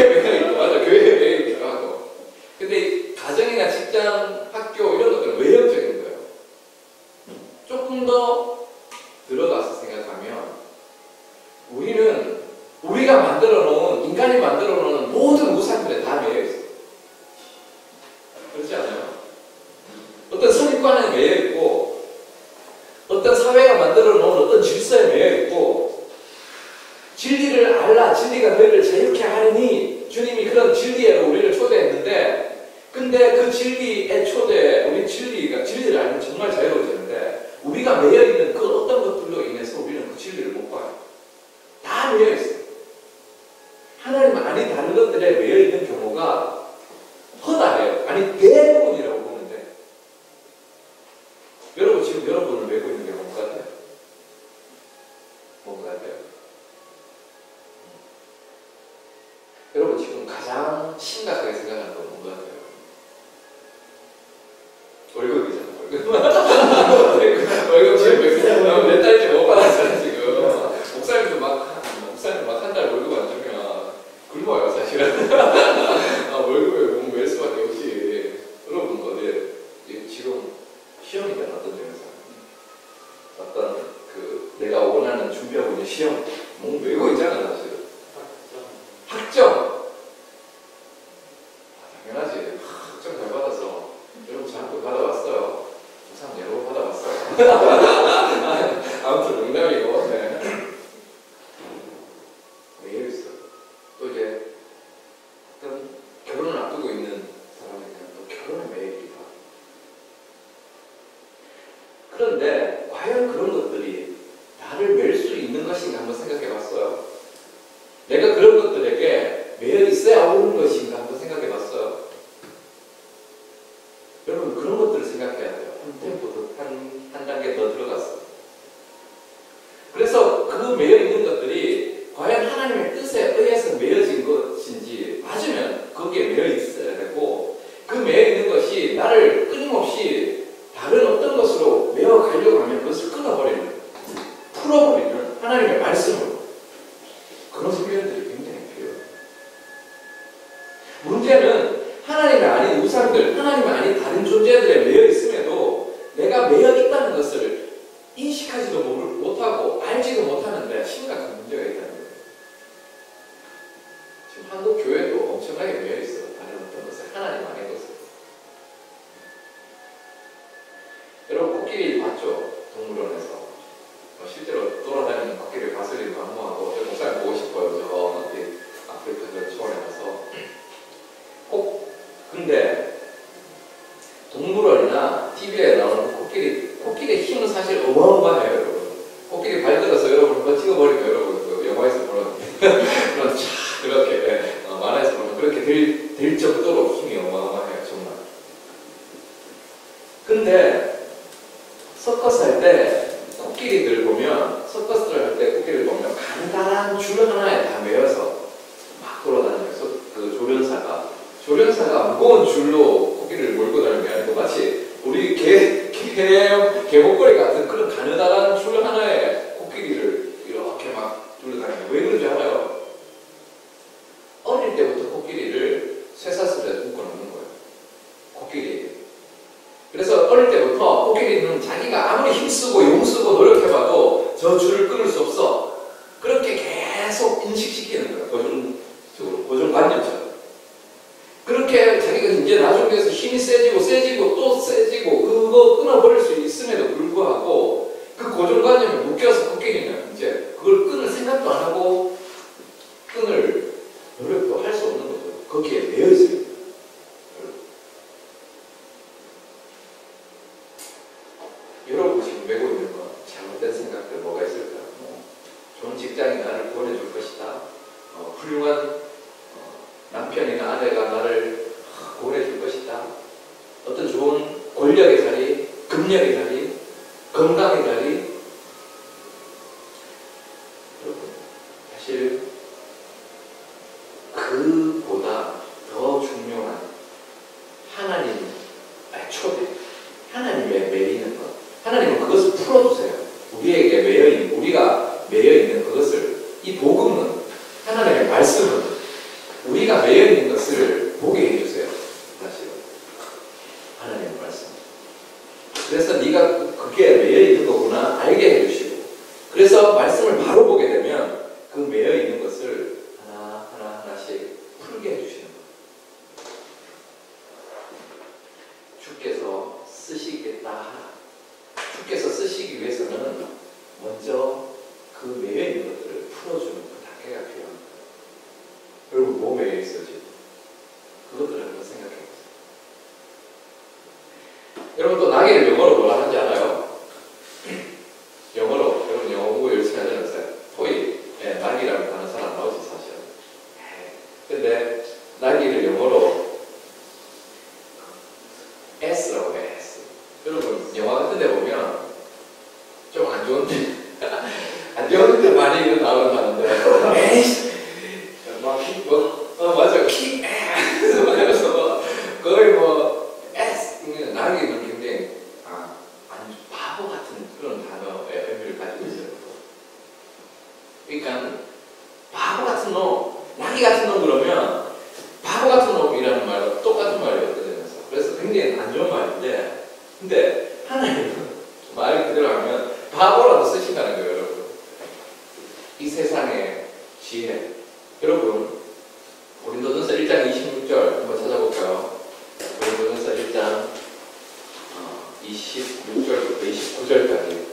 매여 있고 맞아 교회에 매여 있기도 하고 근데 가정이나 직장, 학교 이런 것들은 외형적인 거예요. 조금 더 들어가서 생각하면 우리는 우리가 만들어 놓은 인간이 만들어 놓은 모든 우상들에 다 매여 있어요. 그렇지 않아요? 어떤 선입관에 매여 있고 어떤 사회가 만들어 놓은 어떤 질서에 매여 있고 진리를 알라 진리가 너희를 자유케 하리니 주님이 그런 진리로 우리를 초대했는데 근데 그 진리의 초대 우리 진리를 알면 정말 자유로워지는데 우리가 매여 있는 그 어떤 것들로 인해서 우리는 그 진리를 못 봐요. 다 매여 있어요. 하나님 아닌 다른 것들에 매여 있는 경우가 허다해요. 아니 대부분이라고 보면 돼. 여러분 지금 여러분을 메고 있는 게 뭔가 같아요? 뭔가 같아요? 여러분 지금 가장 심각하게 생각하는 건 뭔가 같아요? 월급이잖아. 월급 지금 몇 달째 못 받았잖아 지금. 목사님도 막 한 달 월급 안 주면 굶어요 사실은. 월급에 너무 멜 수밖에 없지. 여러분 어디 지금 시험이잖아 어떤 점에서 어떤 그 내가 원하는 준비하고 있는 시험 너무 외고 있잖아 사실은. 학점 당연하지. 학점 잘 받아서 여러분 저한테 받아왔어요. 부산 여러 번 받아왔어요. 아무튼 농담이고 네. 매여 있어. 또 이제 어떤 결혼을 앞두고 있는 사람에게는 또 결혼에 매여 있기도 하고. 그런데 과연 그런 것들이 나를 맬 수 있는 것인가 한번 생각해 봤어요. 내가 그런 것들에게 매여 있어야 오는 것인가 한번 생각해 봤어요. 여러분 그런 것들을 생각해야 돼요. 한 템포 더, 한 단계 더 들어갔어. 그래서 그 매여 있는 것들이 과연 하나님의 뜻에 의해서 매여진 것인지 맞으면 거기에 매여 있어야 되고 그 매여 있는 것이 나를 끊임없이 다른 어떤 것으로 매어 가려고 하면 그것을 끊어버리는 풀어버리는 하나님의 말씀으로 그런 훈련들이 굉장히 필요해요. 문제는 하나님이 아닌 우상들, 하나님이 아닌 다른 존재들에 매여 있음에도 내가 매여 있다는 것을 인식하지도 못하고 알지도 못하는데 심각한 문제가 있다는 거예요. 지금 한국 교회도 엄청나게 매여 있어요. 다른 어떤 것을, 하나님 아닌 것을. 여러분 코끼리 봤죠? 동물원에서. 실제로 돌아다니는 코끼리 가스리도 안무하고 저 목사님 보고 싶어요. 저 아프리카 초원에 가서. 근데 동물원이나 TV에 나오는 코끼리의 힘은 사실 어마어마해요, 여러분. 코끼리 발 들어서 여러분 한번 찍어버리면 여러분 그 영화에서 보는 그런 그렇게 만화에서 보면 그렇게 될 정도로 힘이 어마어마해요, 정말. 근데 서커스 할 때 코끼리들 보면 서커스를 할 때 코끼리를 보면 간단한 줄 하나에 다 매여서 막 돌아다니면서 그 조련사가 무거운 줄로 코끼리를 몰고 다니는 게 아니고 마치 우리 개목걸이 같은 그런 가느다란 줄 하나에 코끼리를 이렇게 막 둘러다니는. 왜 그런지 알아요? 어릴 때부터 코끼리를 쇠사슬에 묶어놓는 거예요. 코끼리. 그래서 어릴 때부터 코끼리는 자기가 아무리 힘쓰고 용쓰고 노력해봐도 저 줄을 끊을 수 없어. 그렇게 계속 인식시키는 거예요. 고정관념처럼. 그렇게 자기가 이제 나중에 돼서 힘이 세지고 또 세지고 그거 끊어버릴 수 있음에도 불구하고 그 고정관념에 묶여서 코끼리는 이제 그걸 끊을 생각도 안 하고 끊을 노력도 할 수 없는 거죠. 거기에 매여 있습니다. 여러분 지금 메고 있는 거 잘못된 생각들 뭐가 있을까요? 좋은 직장이 나를 구원해줄 것이다. 훌륭한 남편이나 아내가 나를 구원해줄 것이다. 어떤 좋은 권력의 자리, 금력의 자리, 건강의 자리. 여러분 사실 그보다 더 중요한 초대. 하나님의 매이는 것. 하나님은 그것을 풀어주세요. 우리에게 우리가 매여 있는 그것을, 이 복음은, 하나님의 말씀은 우리가 매여 있는 것을 보게 해주세요. 사실은. 하나님의 말씀. 그래서 네가 그게 매여 있는 거구나 알게 해주시고, 그래서 말씀을 바로 보게 되면 그 매여 있는 것을 하나씩 풀게 해주시는 거예요. 주께서 쓰시겠다 하라. 주께서 쓰시기 위해서는 먼저 그 매여 있는 것들을 풀어주는 그 단계가 필요합니다. 여러분 뭐 매여 있어 지금? 그것들을 한번 생각해 보세요. 여러분 또 나귀를 영어로 뭐라 하는지 알아요? 영어로, 여러분 영어 공부 열심히 하잖아요. 토익, 나귀라고 하는 사람 나오지 사실. 근데 나귀를 영어로 S라고 해. S. 여러분 영화 같은 데 보면 좀 안 좋은데 안 좋은데 많이 이거 나오는데 에이씨 맞아 킥 그래서 거의 뭐 S 나귀는 굉장히 아주 바보 같은 그런 단어의 의미를 가지고 있어요. 그러니까 바보 같은 놈, 나귀 같은 놈 그러면 바보 같은 놈이라는 말과 똑같은 말이거든요. 그래서 굉장히 안 좋은 말인데, 근데 하나님은 말 그대로 하면 바보라도 쓰신다는 거예요, 여러분. 이 세상의 지혜. 여러분, 고린도전서 1장 26절 한번 찾아볼까요? 고린도전서 1장 26절부터 29절까지.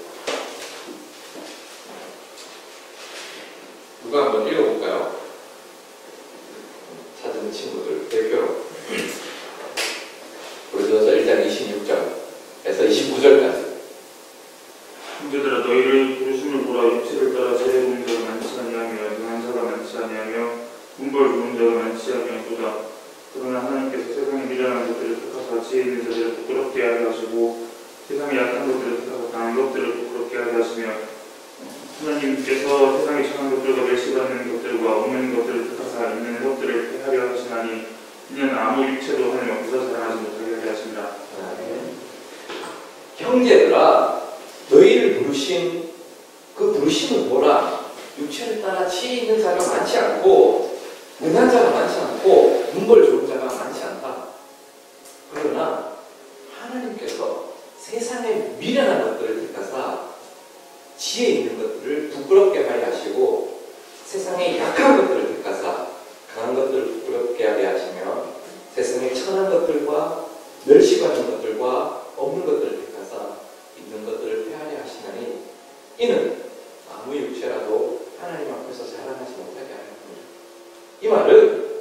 누가 한번 읽어볼까요? 찾은 친구들 대표로. 고린도전서 1장 26절에서 29절까지. 형제들아 너희를 부르심을 보라. 육체를 따라 제대하는 자가 많지 아니하며 능한 자가 많지 아니하며 문벌 좋은 자가 많지 아니하도다. 그러나 하나님께서 세상에 미련한 것들을 택하사 지혜 있는 자들을 부끄럽게 하게 하시고 세상에 약한 것들을 택하사 강한 것들을 부끄럽게 하게 하시며 하나님께서 세상에 천한 것들과 멸시받는 것들과 없는 것들을 택하사 있는 것들을 패하려 하시나니 이는 아무 육체도 하나님 앞에서 자랑하지 못하게 하게 하십니다. 형제들아 너희를 부르신 그 부르심을 보라. 육체를 따라 지혜 있는 자가 많지 않고 능한 자가 많지 않고 문벌 좋은 자가 많지 않다. 그러나 하나님께서 세상에 미련한 것들을 택하사 지혜 있는 것들을 부끄럽게 하게 하시고 세상에 약한 것들을 택하사 강한 것들을 부끄럽게 하게 하시며 세상에 천한 것들과 멸시받는 것들과 없는 것들을 택하사 있는 것들을 폐하려 하시나니 이는 아무 육체라도 하나님 앞에서 자랑하지 못하게 하려 합니다. 이 말은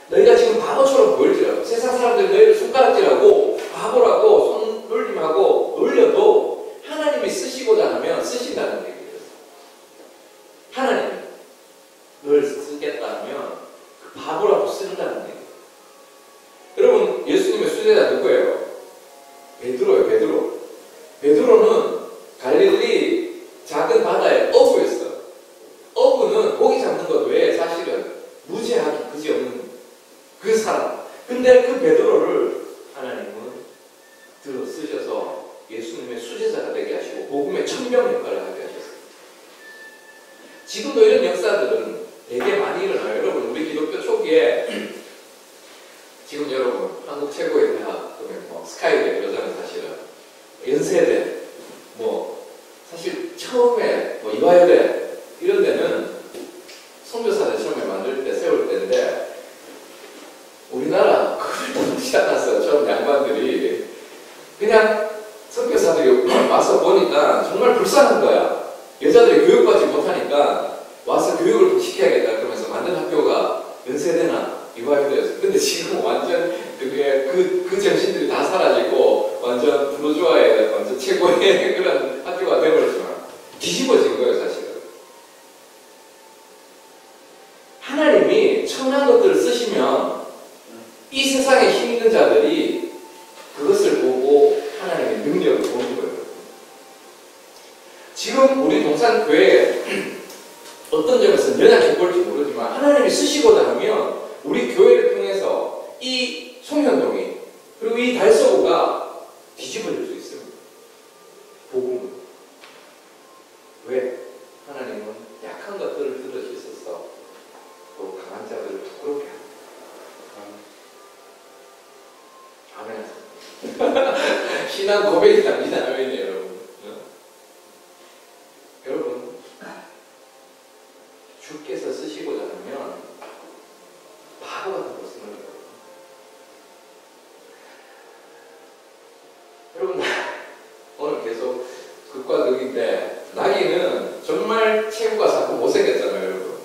너희가 지금 바보처럼 보일지라도 세상 사람들이 너희를 손가락질하고 바보라고 손놀림하고 놀려도 하나님이 쓰시고자 하면 쓰신다는 얘기예요. 하나님이 널 쓰겠다 하면 그 바보라도 쓴다는 얘기예요. 여러분 예수님의 수제자 누구예요? 베드로예요. 베드로는 갈릴리 작은 바다의 어부였어. 어부는 고기 잡는 것 외에 사실은 무지하게 그지없는 그 사람. 근데 그 베드로를 하나님은 들어 쓰셔서 예수님의 수제자가 되게 하시고 복음의 천명 역할을 하게 하셨어요. 지금도 이런 역사들은 되게 많이 일어나요. 여러분 우리 기독교 초기에 지금 여러분 한국 최고의 대학 그러면 뭐 스카이대 이러잖아요. 사실은 연세대 뭐 사실 처음에 뭐 이화여대 이런 데는 선교사들 처음에 만들 때 세울 때인데 우리나라 그걸 보지 않았어요. 처음 양반들이 그냥 선교사들이 와서 보니까 정말 불쌍한 거야. 여자들이 교육받지 못하니까 와서 교육을 시켜야겠다 그러면서 만든 학교가 연세대나 이화여대였어요. 근데 지금 완전 그게 그 정신들이 다 사라지고 완전 부르주아의 완전 최고의 그런 학교가 되어버렸지만 뒤집어진 거예요, 사실은. 하나님이 천한 것들을 쓰시면 이 세상에 힘 있는 자들이 그것을 보고 하나님의 능력을 보는 거예요. 지금 우리 동산교회에 어떤 점에서 연약해 보일지 모르지만 하나님이 쓰시고자 하면 우리 교회를 통해서 이 송현동이 그리고 이 달서구가 아멘. 신앙 고백이 담긴 아멘이에요, 여러분. 여러분, 주께서 쓰시고자 하면 바보 같은 거 쓰는 거예요. 여러분, 오늘 계속 극과 극인데 나기는 정말 체구가 자꾸 못생겼잖아요, 여러분.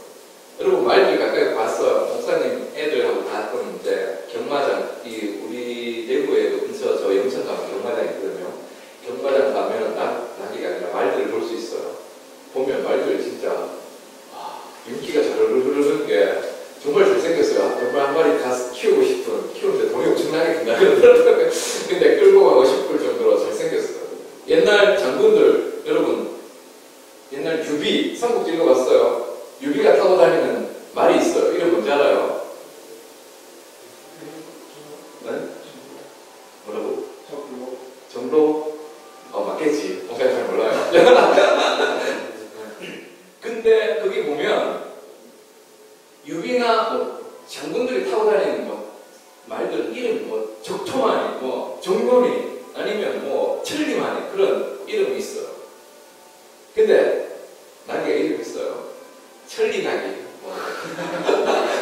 여러분 말들 가까이 봤어요. 목사님 애들하고 다 했는데 경마장, 우리 대구에 근처 저 영천 가면 경마장 있거든요. 경마장 가면 나기가 아니라 말들을 볼 수 있어요. 보면 말들 진짜 윤기가 자르르 흐르는 게 정말 잘생겼어요. 정말 한 마리 가서 키우는데 돈이 엄청나게 든다 그러더라고요. 근데 끌고 가고 싶을 정도로 잘생겼어요. 옛날 장군들, 여러분, 옛날 유비, 삼국지 읽어봤어요? 유비가 타고 다니는 말이 있어요. 이름 뭔지 알아요? 네? 뭐라고? 정로? 맞겠지. 목사님 잘 몰라요. 근데 거기 보면 유비나 장군들이 타고 다니는 말들 이름 적토마니, 정론이 아니면 천리마니 그런 이름이 있어요. 근데 나기가 이름 있어요. 천리나기,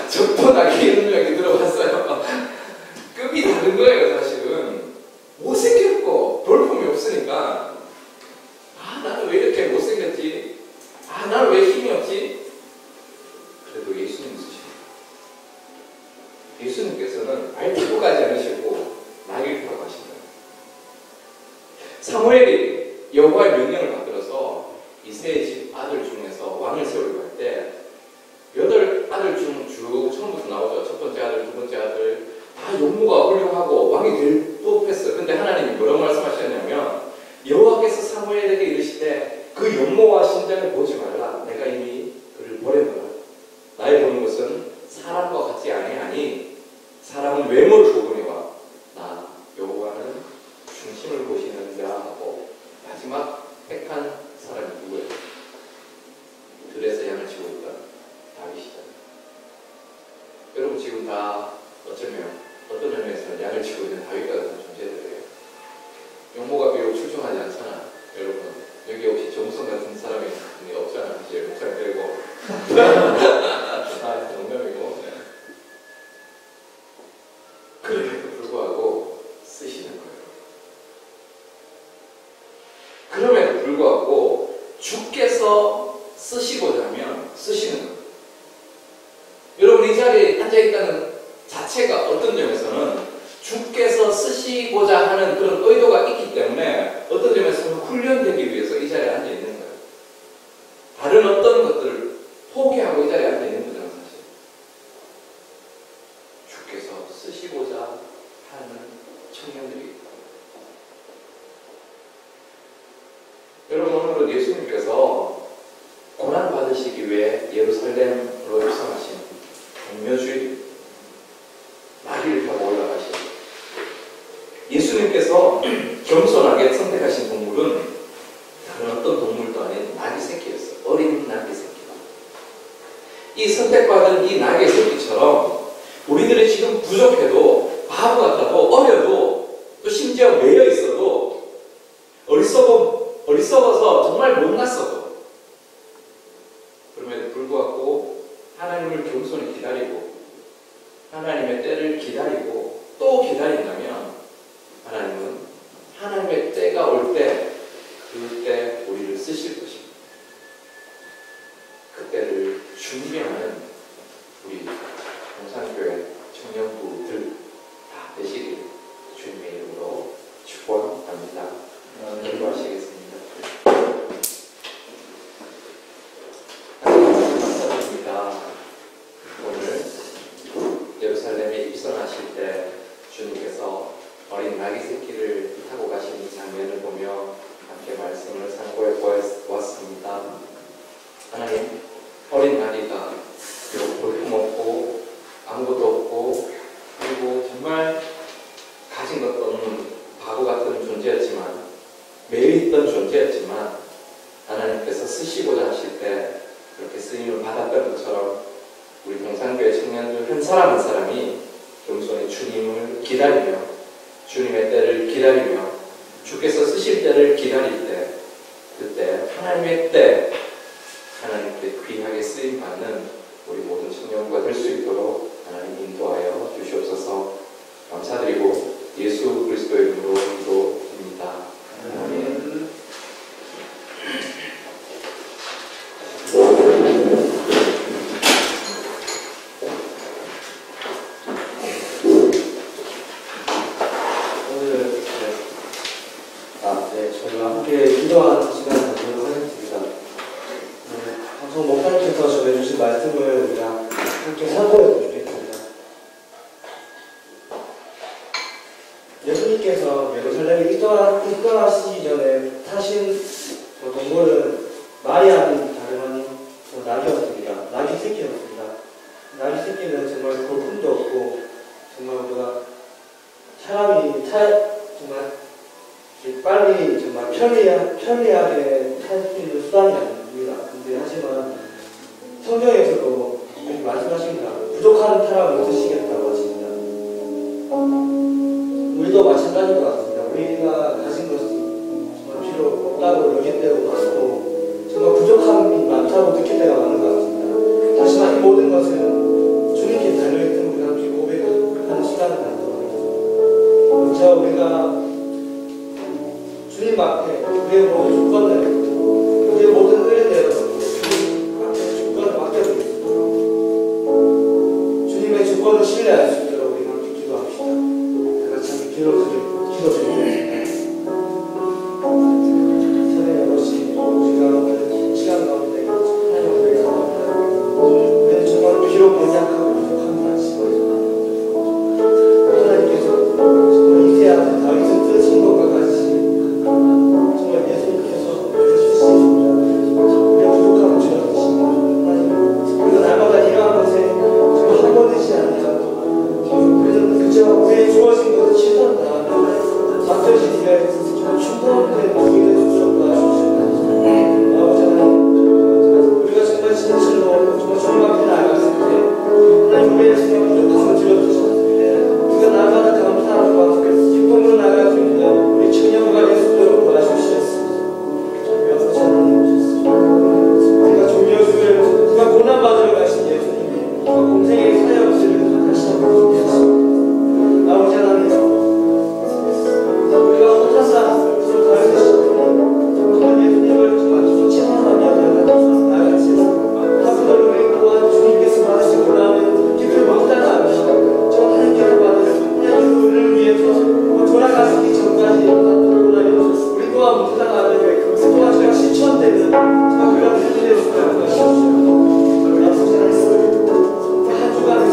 적토나기 이런 이야기 들어봤어요. 급이 다른 거예요, 사실은. 못생겼고 볼품이 없으니까 나는 왜 이렇게 못생겼지? 나는 왜 힘이 없지? 그래도 예수님 쓰시고 예수님께서는 말 타고 가지 않으시고 나귀를 타고 가신다. 사무엘이 여호와의 명령을 받들어서 이새의 집 아들 중에서 왕을 세우려고 할 때 8아들 중 쭉 처음부터 나오죠. 첫 번째 아들, 두 번째 아들 다 용모가 훌륭하고 왕이 될 법했어요. 근데 하나님이 뭐라고 말씀하셨냐면 여호와께서 사무엘에게 이르시되 그 용모와 신장을 보지 말라. 내가 이미 그를 버렸노라. 나의 보는 것은 사람과 같지 아니하니 사람은 외모를 보거니와 나 여호와는 중심을 보시는 자 하고 마지막 택한 사람이 누구예요? 들에서 양을 치고 있던 다윗이다. 여러분 지금 다 어쩌면 어떤 면에서는 양을 치고 있는 다윗과 같은 존재들이에요. 용모가 비록 출중하지 않잖아. 여러분 여기 혹시 정우성 같은 사람이 없잖아. 이제 목사님 되고 농담이고 그럼에도 불구하고 쓰시는 거예요. 그럼에도 불구하고 주께서 쓰시고자 하면 쓰시는 거예요. 여러분 이 자리에 앉아있다는 자체가 어떤 점에서는 주께서 쓰시고자 하는 그런 의도가 있기 때문에 어떤 점에서는 훈련되기 위해서 이 자리에 앉아있는 거예요. 다른 어떤 것들을 포기하고 이 자리에 앉아있는 거잖아요. 사실 주께서 쓰시고자 하는 청년들이 있다. 여러분 오늘은 예수님께서 고난받으시기 위해 예루살렘으로 입성하신 공묘주일 나귀를 타고 올라가시고 예수님께서 겸손하게 선택하신 동물은 다른 어떤 동물도 아닌 나귀 새끼였어요. 어린 나귀 새끼. 이 선택받은 이 나귀 새끼처럼 우리들이 지금 부족해도 바보 같아도 어려도 또 심지어 매여 있어도 어리석어서 정말 못났어도 그럼에도 불구하고 하나님을 겸손히 기다리고 하나님의 때를 기다리고 또 기다린다면 하나님은 하나님의 때가 올 때 그때 우리를 쓰실 것입니다. 그때를 준비하는 우리 동산교회 청년부들 다 되시길 주님의 이름으로 축원합니다. 기도하시겠습니다. 감사드립니다. 오늘 예루살렘에 입성하실 때 주님께서 어린 나귀 새끼를 타고 가시는 장면을 보며 함께 말씀을 상고해 보았습니다. 하나님, 어린 나귀가 비록 볼품없고 아무것도 없고 그리고 정말 가진 것도 없는 바보 같은 존재였지만 매여있던 존재였지만 하나님께서 쓰시고자 하실 때 그렇게 쓰임을 받았던 것처럼 우리 동산교회 청년들 한 사람 한 사람이 겸손히 주님을 기다리며 주님의 때를 기다리며 주께서 쓰실 때를 기다릴 때, 그때 하나님의 때 하나님께 귀하게 쓰임 받는 우리 모든 청년부가 될 수 있도록 하나님 인도하여 주시옵소서. 감사드리고 예수 그리스도의 이름으로 기도드립니다. 아멘. 저희와 함께 기도하는 시간을 갖도록 하겠습니다. 방송 목사님께서 전해주신 말씀을 우리가 함께 사고해 주겠습니다. 예수님께서 예루살렘에 입성하시기 전에 타신 동물은 말이 아닌 다름 아닌 낙이었습니다. 낙이 새끼였습니다. 낙이 새끼는 정말 볼품도 없고 정말 우리가 사람이 정말 빨리 정말 편리하게 탈 수 있는 수단이 아닙니다. 근데 하지만 성경에서도 이렇게 말씀하십니다. 부족한 사람을 쓰시겠다고 하십니다. 우리도 마찬가지인 것 같습니다. 우리가 가진 것이 정말 필요 없다고 여길 때도 많고 정말 부족함이 많다고 느낄 때가 많은 것 같습니다. 하지만 이 모든 것은 주님께 달려있던 우리가 함께 고백하는 시간을 갖도록 하겠습니다. 먼저 우리가 주님 앞에 우리의 모든 주권을, 우리의 모든 의뢰대로 주님 앞에 주권을 맡겨드리겠습니다. 주님의 주권을 신뢰할 수 있도록 우리가 함께 기도합시다. 다 같이 함께 기도드리겠습니다. 사랑의 아버지, 우리가 오늘 시간 가운데 하나님 앞에 나옵니다. 우리는 정말 비록 연약하고 부족한 말씀을 하나님께서 정말 이세 아들 다윗을 쓰신 것과 같이 정말 예수님께서 우리의 부족함을 채워주시고 우리가 날마다 일어난 것에 정말 한 번이지 아니라 우리는 그저 우리의 주어진 것을 최선을 다하며 맡겨진 일에 정말 충분한 도움이 되주셨다 하셨습니다. 아버지 하나님, 우리가 정말 진실로 정말 주님 앞에 나아갔을 때 하나님 우리의 정말 부족함을 채워주셨습니다. 우리가 날마다 감사함과 기쁨으로 나아갈 수 있는 우리 청년부가 될 수 있도록 도와주시옵소서. 우리가 종려주를 우리가 고난받으러 가신 예수님이 우리가 공생의 사역지를 다시 한번 준비하시고 아버지 하나님, 우리가 혼자서 다르시고 정말 예수님을 정말 찬양하며 나같이 하루를 우리 또한 주님께서 받으신 고난은 기쁨을 못하나며 저 하나님께서 받으신 하나님 우리를 위해서 돌아가시기 전까지 우리 또한 묵상하며 그 또한 제가 실천되는 그런 일들의 수고를 하시옵소서. 아버지 하나님, 한 주간의 삶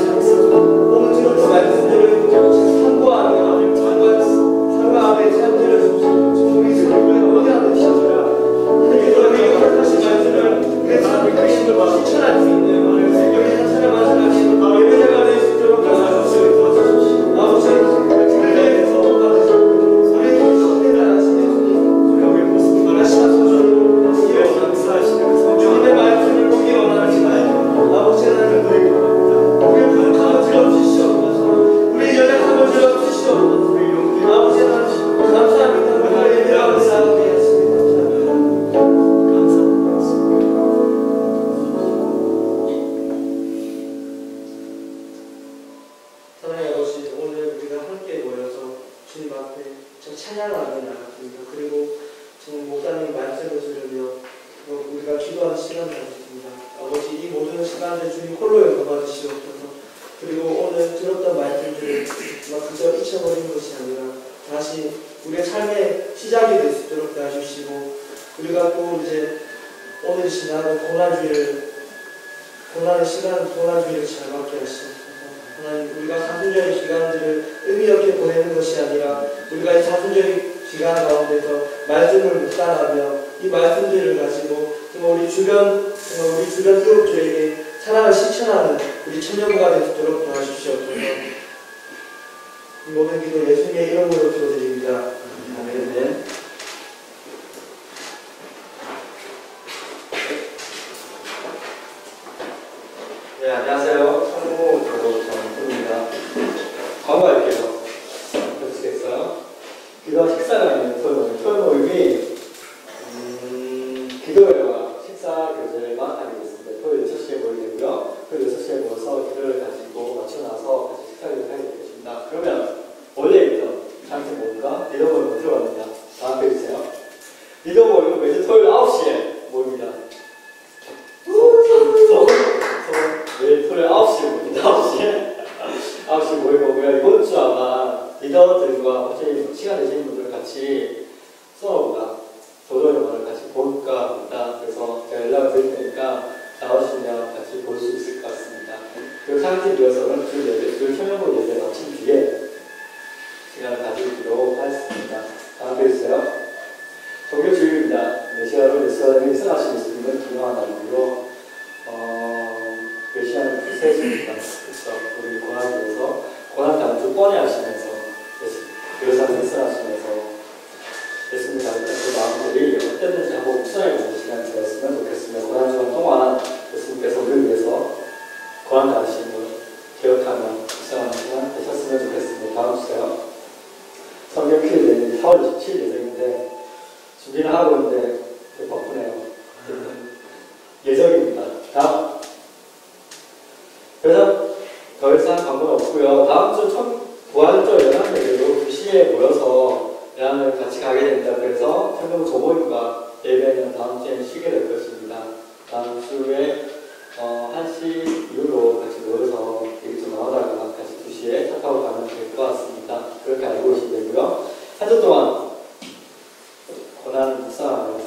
오늘 들었던 말씀들을 참고하며 참고함의 삶들을 우리 삶을 어디 하는지 하나님께서 우리 허락하신 말씀을 우리의 삶을 실천할 수 있는 여기 한 사람 한 사람이 예배자가 될 수 있도록 도와주시옵소서. 아버지 우리에서 우리의 선대를 하시는 우리의 모습을 하시는 소중을 보기 원하시는 주님의 말씀을 보기 원하시는 아버지 하나님, 우리의 부족함을 들어주시옵소서. 우리의 연약함을 들어주시옵소서. 아버지 하나님 감사합니다. 우리가 예배하고 나아가게 하십니다. 사랑의 아버지, 오늘 우리가 함께 모여서 주님 앞에 찬양하며 나갔습니다. 그리고 지금 목사님 말씀을 들으며 우리가 기도하는 시간을 가졌습니다. 아버지, 이 모든 시간을 주님 홀로 영광 받으시옵소서. 그리고 오늘 들었던 말씀들을 그저 잊혀버린 것이 아니라 다시 우리의 삶의 시작이 될 수 있도록 도와주시고 우리가 또 이제 오늘 지나고 고난의 시간, 고난주의를 잘 맞게 하시옵소서. 하나님, 우리가 사순절의 기간들을 의미 없게 보내는 것이 아니라 우리가 이 사순절의 기간 가운데서 말씀을 묵상하며 이 말씀들을 가지고 정말 우리 주변 이웃들에게 사랑을 실천하는 우리 청년부가 될 수 있도록 도와주시옵소서. 이 모든 기도 예수님의 이름으로 기도드립니다. 아멘. 네, 안녕하세요. 성우 정입니다. 광고할게요. 보시겠어요? 기도와 식사가 있는 토요 모임이 기도회와 식사 교제만 하게 됐습니다. 토요일 6시에 모이고요. 토요일 6시에 모여서 기도를 가지고 맞춰놔서 같이 식사 교제를 하게 되겠습니다. 그러면 원래 있던 장치 모임과 리더 모임은 들어갑니다. 다음 페이지 주세요. 리더 모임은 매주 토요일 9시에 모입니다. 매일 토요일 9시에 모입니다. 9시에 모일 거고요. 이번 주 아마 리더들과 혹시 시간 되시는 분들 같이 수업보다 조조 영화를 같이 볼까 합니다. 그래서 제가 연락을 드릴 테니까 나오시면 같이 볼 수 있을 것 같습니다. 그리고 상태 리허설은 그 청년부 예배 마친 뒤에 시간을 가지기로 하겠습니다. 다음 페이지 주세요. 종교 주일입니다. 메시아로 메시아를 승하신 예수님은 기념한 날이고요. 메시아는 구세주입니다. 그래서 우리 고난을 위해서 고난 단주 뻔히 하시면서 교사를 승하시면서 예수님이 가졌던 그 마음들이 어땠는지 한번 묵상해 보는 시간이 되었으면 좋겠습니다. 고난 주간 동안 예수님께서 우리를 위해서 고난 당하신 걸 기억하며 묵상하는 시간 되셨으면 좋겠습니다. 다음 주세요. 성경 퀴즈 내일 4월 27일 예정인데 준비를 하고 있는데 되게 바쁘네요. 예정입니다. 다음. 그래서 더 이상 광고는 없고요. 다음 주 부활절 연합예배로 2시에 모여서 연합을 같이 가게 됩니다. 그래서 청년부 조모임과 예배는 다음 주에 쉬게 될 것입니다. 다음 주에 1시 이후로 같이 모여서 얘기 좀 나오다가 다시 2시에 차 타고 가면 될 것 같습니다. 그렇게 알고 계시면 되고요. 한 주 동안 고난 묵상하며